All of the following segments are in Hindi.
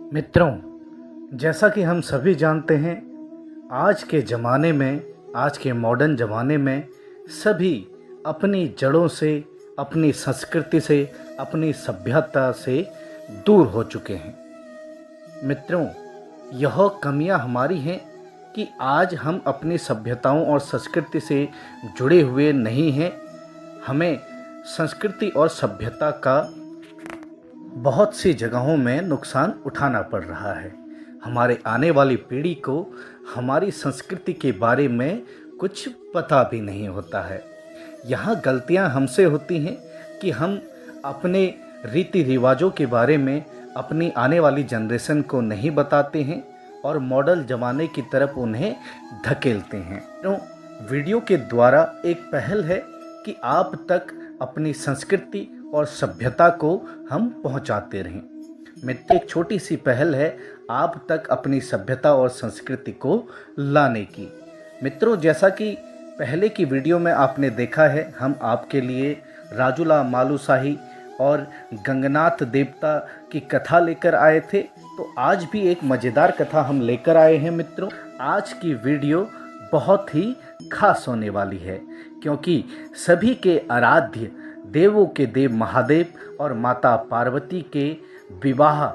मित्रों, जैसा कि हम सभी जानते हैं, आज के ज़माने में, आज के मॉडर्न ज़माने में सभी अपनी जड़ों से, अपनी संस्कृति से, अपनी सभ्यता से दूर हो चुके हैं। मित्रों, यह कमियां हमारी हैं कि आज हम अपनी सभ्यताओं और संस्कृति से जुड़े हुए नहीं हैं। हमें संस्कृति और सभ्यता का बहुत सी जगहों में नुकसान उठाना पड़ रहा है। हमारे आने वाली पीढ़ी को हमारी संस्कृति के बारे में कुछ पता भी नहीं होता है। यहाँ गलतियाँ हमसे होती हैं कि हम अपने रीति रिवाजों के बारे में अपनी आने वाली जनरेशन को नहीं बताते हैं और मॉडल ज़माने की तरफ उन्हें धकेलते हैं। तो वीडियो के द्वारा एक पहल है कि आप तक अपनी संस्कृति और सभ्यता को हम पहुंचाते रहें। मित्र, एक छोटी सी पहल है आप तक अपनी सभ्यता और संस्कृति को लाने की। मित्रों, जैसा कि पहले की वीडियो में आपने देखा है, हम आपके लिए राजुला मालुशाही और गंगनाथ देवता की कथा लेकर आए थे। तो आज भी एक मज़ेदार कथा हम लेकर आए हैं। मित्रों, आज की वीडियो बहुत ही खास होने वाली है, क्योंकि सभी के आराध्य देवों के देव महादेव और माता पार्वती के विवाह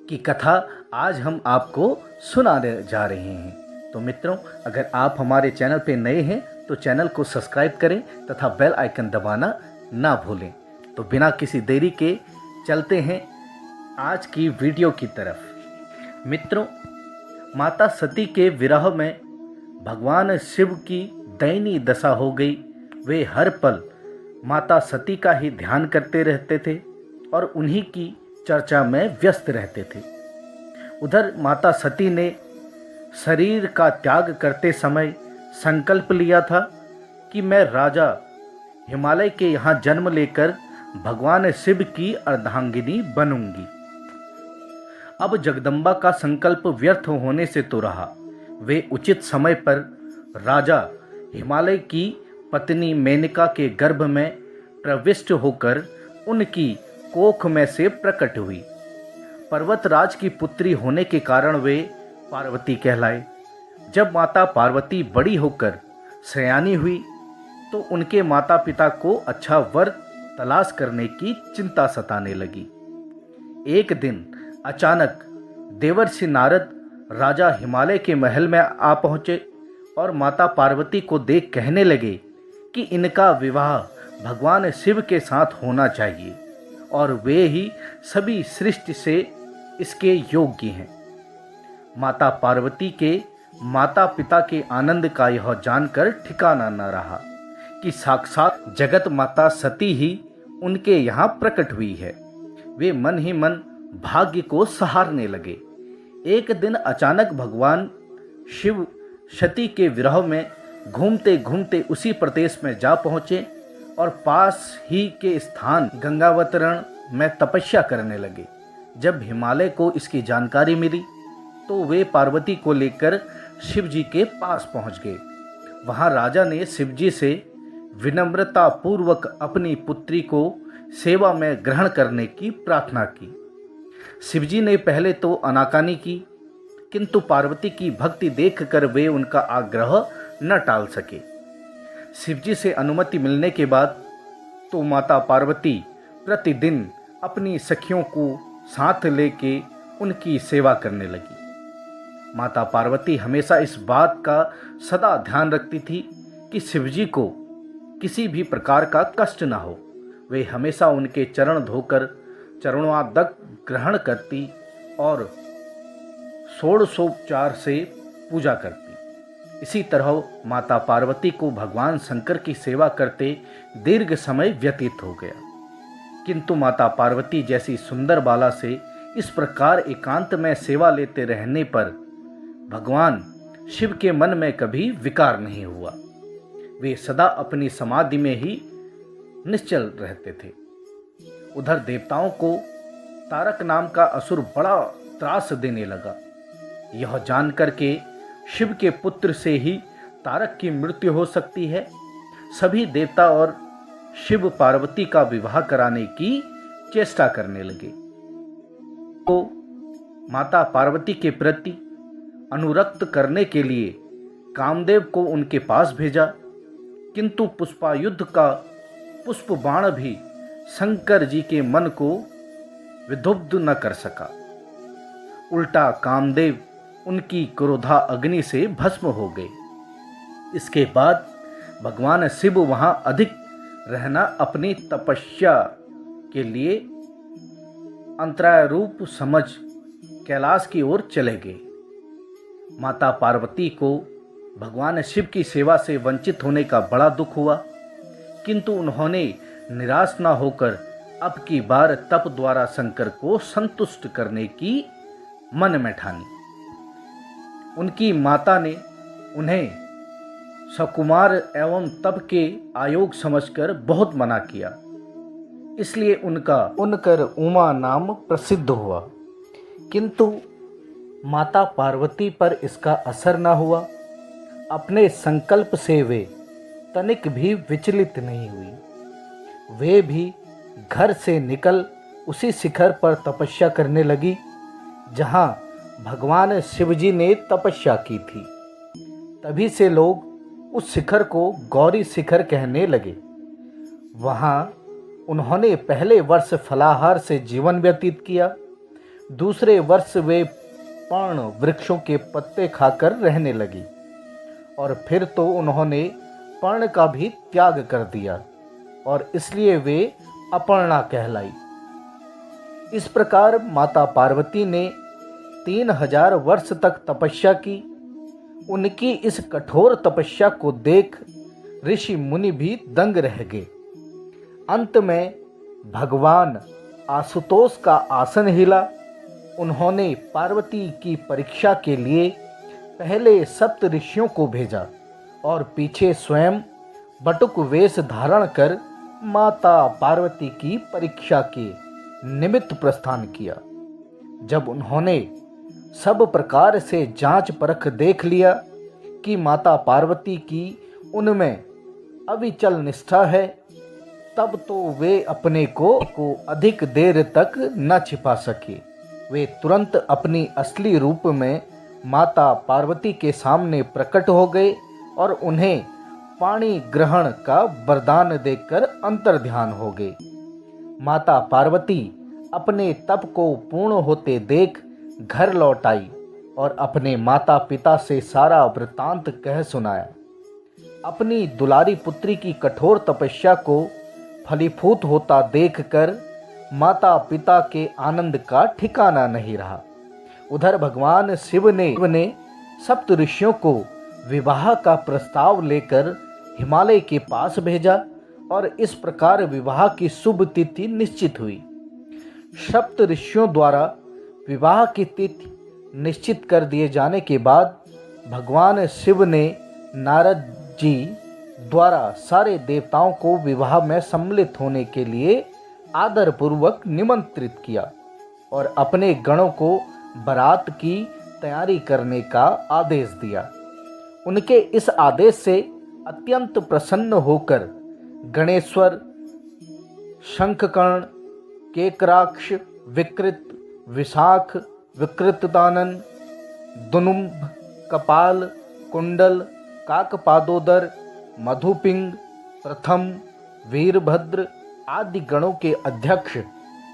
की कथा आज हम आपको सुनाने जा रहे हैं। तो मित्रों, अगर आप हमारे चैनल पे नए हैं तो चैनल को सब्सक्राइब करें तथा बेल आइकन दबाना ना भूलें। तो बिना किसी देरी के चलते हैं आज की वीडियो की तरफ। मित्रों, माता सती के विरह में भगवान शिव की दयनीय दशा हो गई। वे हर पल माता सती का ही ध्यान करते रहते थे और उन्हीं की चर्चा में व्यस्त रहते थे। उधर माता सती ने शरीर का त्याग करते समय संकल्प लिया था कि मैं राजा हिमालय के यहाँ जन्म लेकर भगवान शिव की अर्धांगिनी बनूंगी। अब जगदम्बा का संकल्प व्यर्थ होने से तो रहा। वे उचित समय पर राजा हिमालय की पत्नी मेनका के गर्भ में प्रविष्ट होकर उनकी कोख में से प्रकट हुई। पर्वतराज की पुत्री होने के कारण वे पार्वती कहलाए। जब माता पार्वती बड़ी होकर सयानी हुई तो उनके माता पिता को अच्छा वर तलाश करने की चिंता सताने लगी। एक दिन अचानक देवर्षि नारद राजा हिमालय के महल में आ पहुँचे और माता पार्वती को देख कहने लगे कि इनका विवाह भगवान शिव के साथ होना चाहिए और वे ही सभी सृष्टि से इसके योग्य हैं। माता पार्वती के माता पिता के आनंद का यह जानकर ठिकाना न रहा कि साक्षात जगत माता सती ही उनके यहाँ प्रकट हुई है। वे मन ही मन भाग्य को सहारने लगे। एक दिन अचानक भगवान शिव सती के विरह में घूमते घूमते उसी प्रदेश में जा पहुँचे और पास ही के स्थान गंगावतरण में तपस्या करने लगे। जब हिमालय को इसकी जानकारी मिली तो वे पार्वती को लेकर शिवजी के पास पहुँच गए। वहाँ राजा ने शिवजी से विनम्रता पूर्वक अपनी पुत्री को सेवा में ग्रहण करने की प्रार्थना की। शिवजी ने पहले तो आनाकानी की, किंतु पार्वती की भक्ति देखकर वे उनका आग्रह न टाल सके। शिवजी से अनुमति मिलने के बाद तो माता पार्वती प्रतिदिन अपनी सखियों को साथ लेके उनकी सेवा करने लगी। माता पार्वती हमेशा इस बात का सदा ध्यान रखती थी कि शिवजी को किसी भी प्रकार का कष्ट न हो। वे हमेशा उनके चरण धोकर चरणोदक ग्रहण करती और षोडशोपचार से पूजा करती। इसी तरह माता पार्वती को भगवान शंकर की सेवा करते दीर्घ समय व्यतीत हो गया, किंतु माता पार्वती जैसी सुंदर बाला से इस प्रकार एकांत में सेवा लेते रहने पर भगवान शिव के मन में कभी विकार नहीं हुआ। वे सदा अपनी समाधि में ही निश्चल रहते थे। उधर देवताओं को तारक नाम का असुर बड़ा त्रास देने लगा। यह जानकर के शिव के पुत्र से ही तारक की मृत्यु हो सकती है, सभी देवता और शिव पार्वती का विवाह कराने की चेष्टा करने लगे। तो माता पार्वती के प्रति अनुरक्त करने के लिए कामदेव को उनके पास भेजा, किंतु पुष्पायुद्ध का पुष्प बाण भी शंकर जी के मन को विदुग्ध न कर सका। उल्टा कामदेव उनकी क्रोधा अग्नि से भस्म हो गए। इसके बाद भगवान शिव वहां अधिक रहना अपनी तपस्या के लिए अंतराय रूप समझ कैलाश की ओर चले गए। माता पार्वती को भगवान शिव की सेवा से वंचित होने का बड़ा दुख हुआ, किंतु उन्होंने निराश न होकर अब की बार तप द्वारा शंकर को संतुष्ट करने की मन में ठानी। उनकी माता ने उन्हें सकुमार एवं तप के आयोग समझकर बहुत मना किया, इसलिए उनकर उमा नाम प्रसिद्ध हुआ। किंतु माता पार्वती पर इसका असर न हुआ। अपने संकल्प से वे तनिक भी विचलित नहीं हुई। वे भी घर से निकल उसी शिखर पर तपस्या करने लगी जहां भगवान शिवजी ने तपस्या की थी। तभी से लोग उस शिखर को गौरी शिखर कहने लगे। वहां उन्होंने पहले वर्ष फलाहार से जीवन व्यतीत किया। दूसरे वर्ष वे पर्ण वृक्षों के पत्ते खाकर रहने लगी और फिर तो उन्होंने पर्ण का भी त्याग कर दिया और इसलिए वे अपर्णा कहलाई। इस प्रकार माता पार्वती ने 3000 वर्ष तक तपस्या की। उनकी इस कठोर तपस्या को देख ऋषि मुनि भी दंग रह गए। अंत में भगवान आशुतोष का आसन हिला। उन्होंने पार्वती की परीक्षा के लिए पहले सप्त ऋषियों को भेजा और पीछे स्वयं बटुक वेश धारण कर माता पार्वती की परीक्षा के निमित्त प्रस्थान किया। जब उन्होंने सब प्रकार से जांच परख देख लिया कि माता पार्वती की उनमें अविचल निष्ठा है, तब तो वे अपने को अधिक देर तक न छिपा सके। वे तुरंत अपनी असली रूप में माता पार्वती के सामने प्रकट हो गए और उन्हें पाणी ग्रहण का वरदान देकर अंतर्ध्यान हो गए। माता पार्वती अपने तप को पूर्ण होते देख घर लौट आई और अपने माता पिता से सारा वृत्तांत कह सुनाया। अपनी दुलारी पुत्री की कठोर तपस्या को फलीभूत होता देखकर माता पिता के आनंद का ठिकाना नहीं रहा। उधर भगवान शिव ने सप्त ऋषियों को विवाह का प्रस्ताव लेकर हिमालय के पास भेजा और इस प्रकार विवाह की शुभ तिथि निश्चित हुई। सप्त ऋषियों द्वारा विवाह की तिथि निश्चित कर दिए जाने के बाद भगवान शिव ने नारद जी द्वारा सारे देवताओं को विवाह में सम्मिलित होने के लिए आदरपूर्वक निमंत्रित किया और अपने गणों को बारात की तैयारी करने का आदेश दिया। उनके इस आदेश से अत्यंत प्रसन्न होकर गणेश्वर, शंखकर्ण, केकराक्ष, विकृत, विशाख, विकृतदानन, दुनुम्भ, कपाल, कुंडल, काकपादोदर, मधुपिंग, प्रथम, वीरभद्र आदि गणों के अध्यक्ष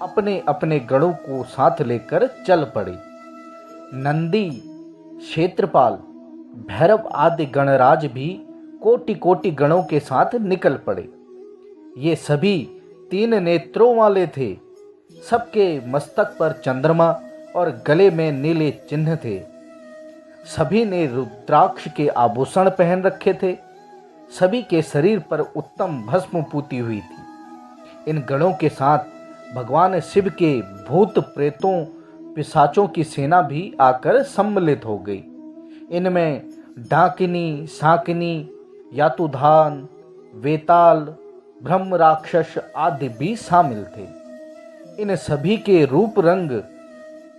अपने अपने गणों को साथ लेकर चल पड़े। नंदी, क्षेत्रपाल, भैरव आदि गणराज भी कोटि कोटि गणों के साथ निकल पड़े। ये सभी 3 नेत्रों वाले थे। सबके मस्तक पर चंद्रमा और गले में नीले चिन्ह थे। सभी ने रुद्राक्ष के आभूषण पहन रखे थे। सभी के शरीर पर उत्तम भस्म पूती हुई थी। इन गणों के साथ भगवान शिव के भूत प्रेतों पिशाचों की सेना भी आकर सम्मिलित हो गई। इनमें डाकिनी, शाकिनी, यातुधान, वेताल, ब्रह्म राक्षस आदि भी शामिल थे। इन सभी के रूप, रंग,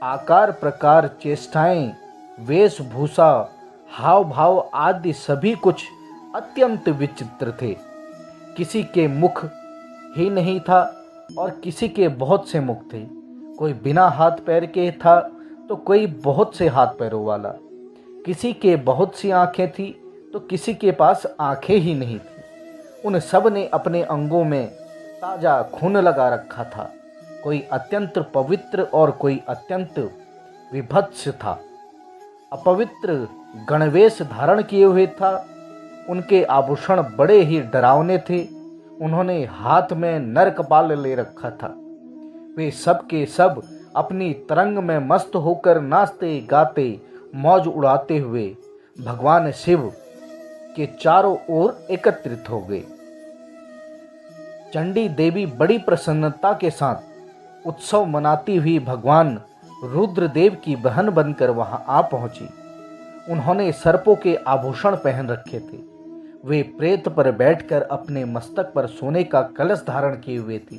आकार, प्रकार, चेष्टाएं, वेशभूषा, हाव भाव आदि सभी कुछ अत्यंत विचित्र थे। किसी के मुख ही नहीं था और किसी के बहुत से मुख थे। कोई बिना हाथ पैर के था तो कोई बहुत से हाथ पैरों वाला, किसी के बहुत सी आंखें थी तो किसी के पास आंखें ही नहीं थी। उन सब ने अपने अंगों में ताज़ा खून लगा रखा था। कोई अत्यंत पवित्र और कोई अत्यंत विभत्स था। अपवित्र गणवेश धारण किए हुए था। उनके आभूषण बड़े ही डरावने थे। उन्होंने हाथ में नरकपाल ले रखा था। वे सब के सब अपनी तरंग में मस्त होकर नाचते गाते मौज उड़ाते हुए भगवान शिव के चारों ओर एकत्रित हो गए। चंडी देवी बड़ी प्रसन्नता के साथ उत्सव मनाती हुई भगवान रुद्रदेव की बहन बनकर वहां आ पहुंची। उन्होंने सर्पों के आभूषण पहन रखे थे। वे प्रेत पर बैठकर अपने मस्तक पर सोने का कलश धारण किए हुए थी।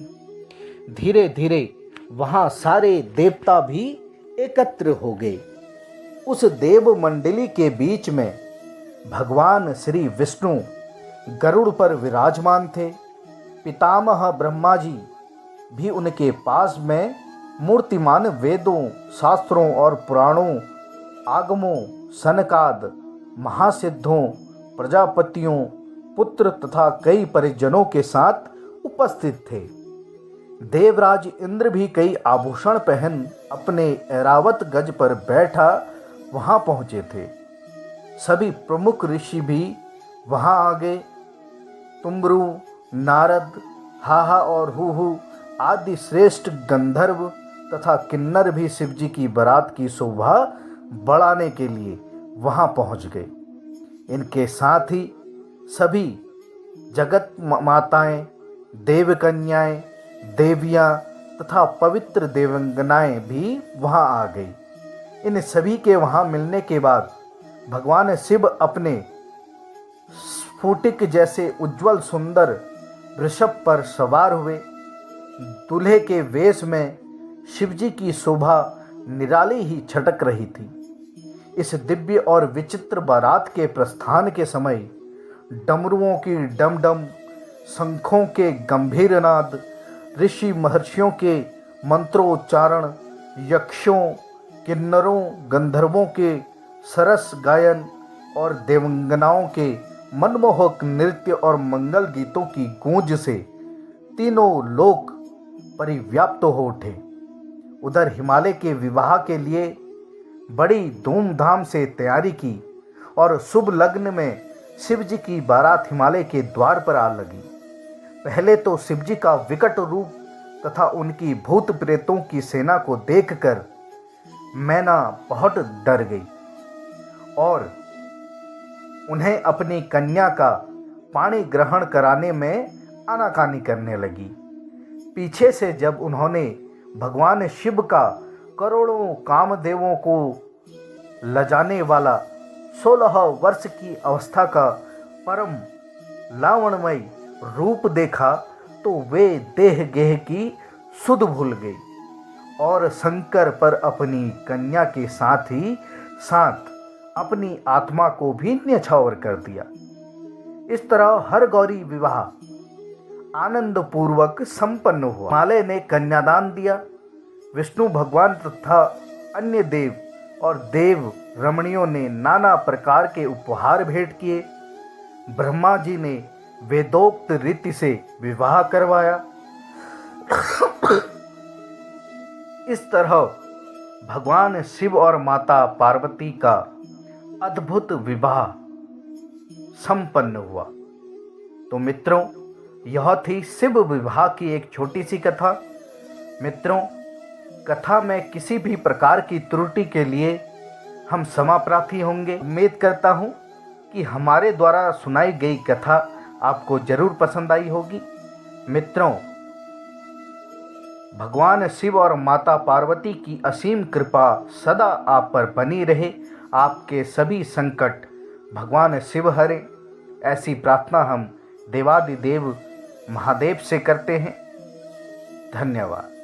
धीरे धीरे वहां सारे देवता भी एकत्र हो गए। उस देव मंडली के बीच में भगवान श्री विष्णु गरुड़ पर विराजमान थे। पितामह ब्रह्मा जी भी उनके पास में मूर्तिमान वेदों, शास्त्रों और पुराणों, आगमों, सनकाद, महासिद्धों, प्रजापतियों, पुत्र तथा कई परिजनों के साथ उपस्थित थे। देवराज इंद्र भी कई आभूषण पहन अपने ऐरावत गज पर बैठा वहां पहुंचे थे। सभी प्रमुख ऋषि भी वहां आ गए। तुम्बरू, नारद, हाहा और हूहू आदि श्रेष्ठ गंधर्व तथा किन्नर भी शिवजी की बारात की शोभा बढ़ाने के लिए वहां पहुंच गए। इनके साथ ही सभी जगत माताएं, देवकन्याएं, देवियां तथा पवित्र देवंगनाएं भी वहां आ गई। इन सभी के वहां मिलने के बाद भगवान शिव अपने स्फुटिक जैसे उज्जवल सुंदर वृषभ पर सवार हुए। दूल्हे के वेश में शिवजी की शोभा निराली ही छटक रही थी। इस दिव्य और विचित्र बारात के प्रस्थान के समय डमरुओं की डमडम, शंखों के गंभीर नाद, ऋषि महर्षियों के मंत्रोच्चारण, यक्षों, किन्नरों, गंधर्वों के सरस गायन और देवंगनाओं के मनमोहक नृत्य और मंगल गीतों की गूंज से तीनों लोक परिव्याप्त हो उठे। उधर हिमालय के विवाह के लिए बड़ी धूमधाम से तैयारी की और शुभ लग्न में शिवजी की बारात हिमालय के द्वार पर आ लगी। पहले तो शिवजी का विकट रूप तथा उनकी भूत प्रेतों की सेना को देखकर मैना बहुत डर गई और उन्हें अपनी कन्या का पाणी ग्रहण कराने में आनाकानी करने लगी। पीछे से जब उन्होंने भगवान शिव का करोड़ों कामदेवों को लजाने वाला 16 वर्ष की अवस्था का परम लावणमय रूप देखा तो वे देह गेह की सुध भूल गई और शंकर पर अपनी कन्या के साथ ही साथ अपनी आत्मा को भी न्यछावर कर दिया। इस तरह हर गौरी विवाह आनंद पूर्वक संपन्न हुआ। हिमालय ने कन्यादान दिया। विष्णु भगवान तथा अन्य देव और देव रमणियों ने नाना प्रकार के उपहार भेंट किए। ब्रह्मा जी ने वेदोक्त रीति से विवाह करवाया। इस तरह भगवान शिव और माता पार्वती का अद्भुत विवाह संपन्न हुआ। तो मित्रों, यह थी शिव विवाह की एक छोटी सी कथा। मित्रों, कथा में किसी भी प्रकार की त्रुटि के लिए हम क्षमा प्रार्थी होंगे। उम्मीद करता हूँ कि हमारे द्वारा सुनाई गई कथा आपको जरूर पसंद आई होगी। मित्रों, भगवान शिव और माता पार्वती की असीम कृपा सदा आप पर बनी रहे। आपके सभी संकट भगवान शिव हरे, ऐसी प्रार्थना हम देवादिदेव महादेव से करते हैं। धन्यवाद।